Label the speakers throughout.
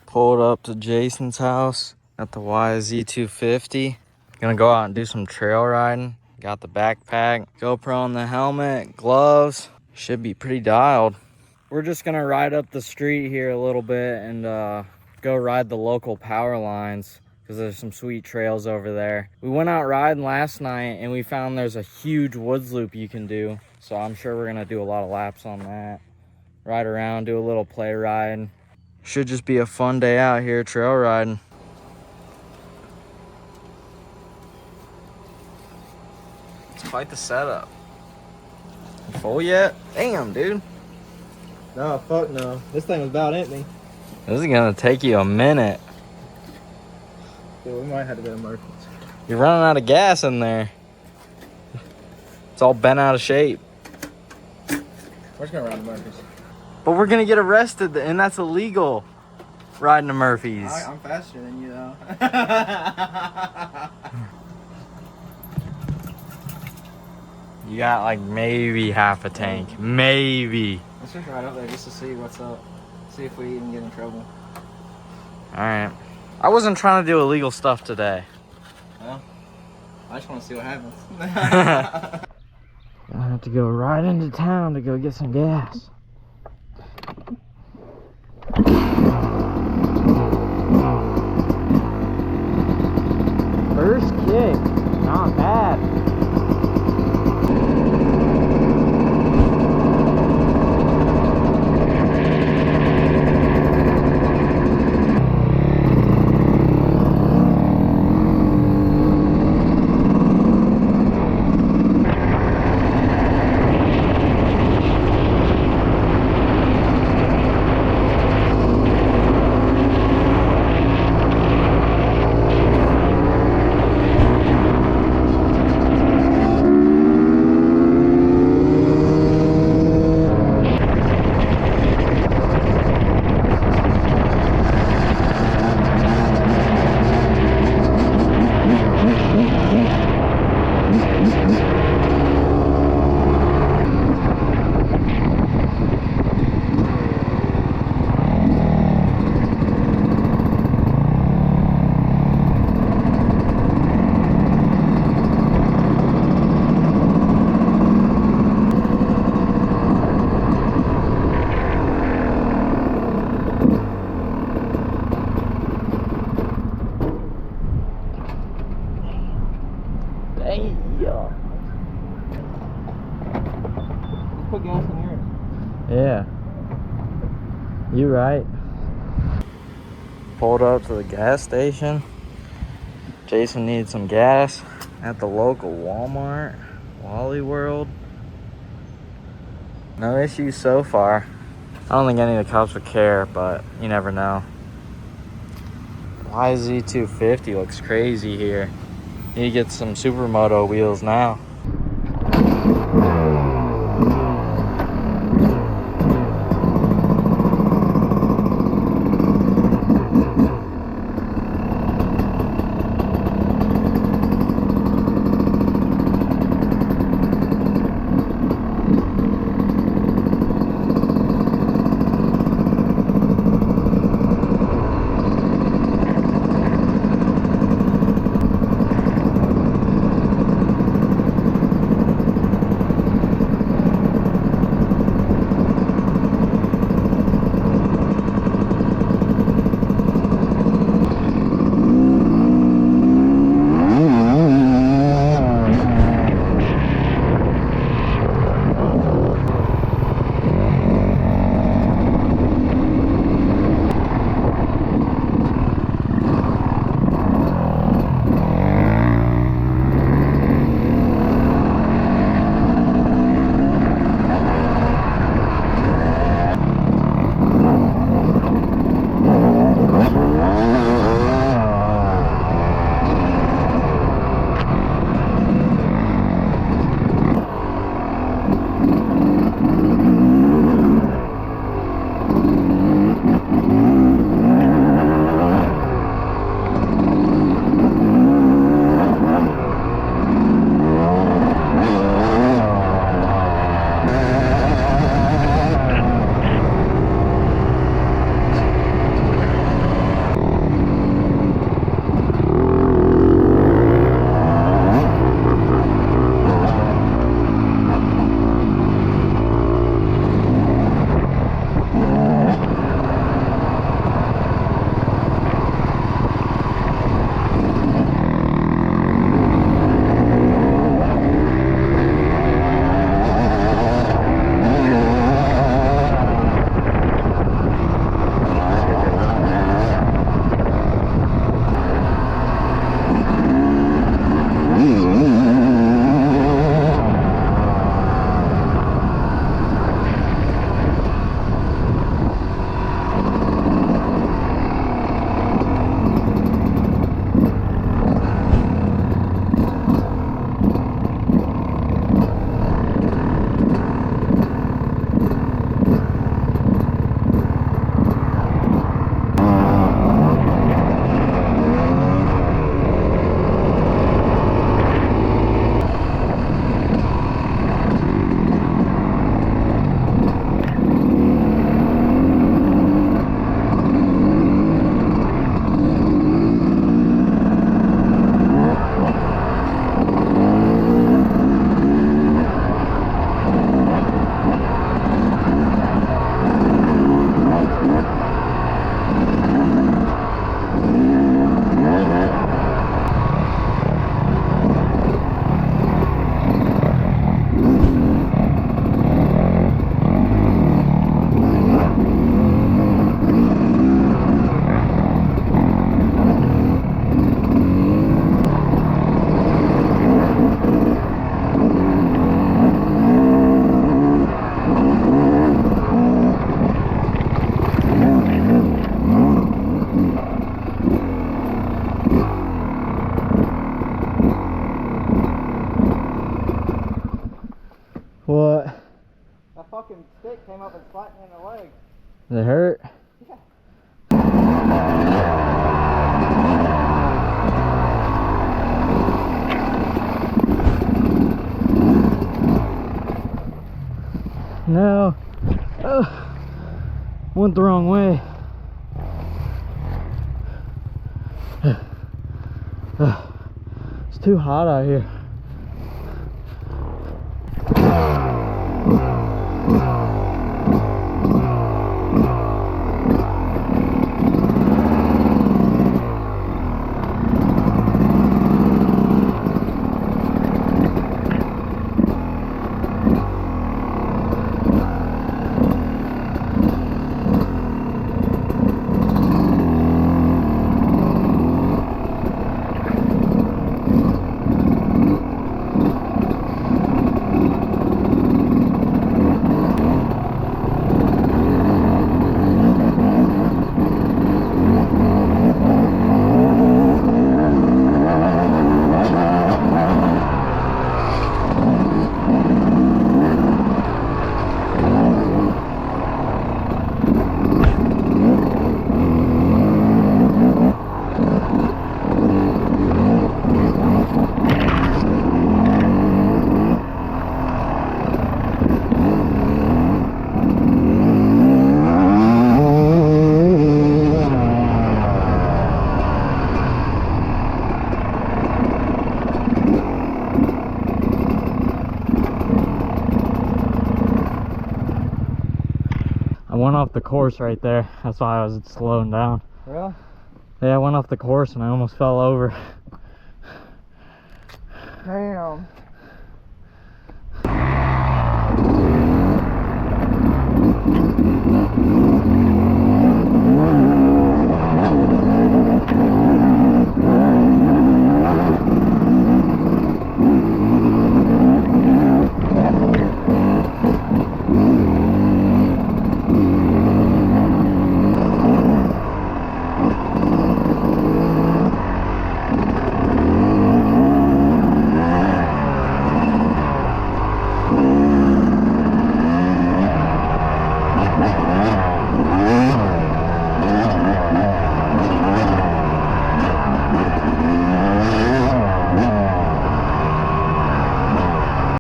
Speaker 1: Pulled up to Jason's house at the YZ250. Gonna go out and do some trail riding. Got the backpack, GoPro on the helmet, gloves. Should be pretty dialed. We're just gonna ride up the street here a little bit and go ride the local power lines because there's some sweet trails over there. We went out riding last night and we found there's a huge woods loop you can do. So I'm sure we're gonna do a lot of laps on that. Ride around, do a little play ride. Should just be a fun day out here trail riding. It's quite the setup. Full yet? Damn, dude.
Speaker 2: No, fuck no. This thing was about empty.
Speaker 1: This is gonna take you a minute.
Speaker 2: Dude, we might have to go to Murphy's.
Speaker 1: You're running out of gas in there. It's all bent out of shape.
Speaker 2: We're just gonna ride to Murphy's.
Speaker 1: But we're gonna get arrested, and that's illegal. Riding to Murphy's.
Speaker 2: I'm faster than you, though.
Speaker 1: You got like maybe half a tank. Maybe.
Speaker 2: Let's just ride up there just to see what's up. See if we even get in trouble.
Speaker 1: Alright. I wasn't trying to do illegal stuff today.
Speaker 2: Well, I just want to see what happens.
Speaker 1: I have to go right into town to go get some gas. First kick, not bad.
Speaker 2: Put gas in yours.
Speaker 1: Yeah. You right. Pulled up to the gas station. Jason needs some gas at the local Walmart, Wally World. No issues so far. I don't think any of the cops would care, but you never know. YZ250 looks crazy here. Need to get some supermoto wheels now.
Speaker 2: off and flat me in the leg.
Speaker 1: Does it hurt?
Speaker 2: Yeah.
Speaker 1: No. Went the wrong way. It's too hot out here. I went off the course right there. That's why I was slowing down.
Speaker 2: Really?
Speaker 1: Yeah, I went off the course and I almost fell over.
Speaker 2: Damn.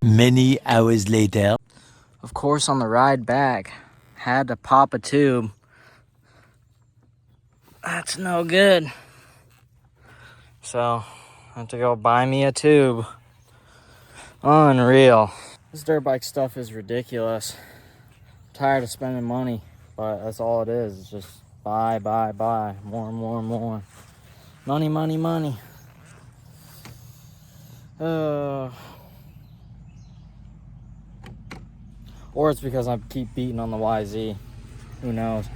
Speaker 3: Many hours later.
Speaker 1: Of course, on the ride back, had to pop a tube. That's no good. So, I have to go buy me a tube. Unreal. This dirt bike stuff is ridiculous. I'm tired of spending money, but that's all it is. It's just buy. More and more and more. Money, money, money. Or it's because I keep beating on the YZ. Who knows?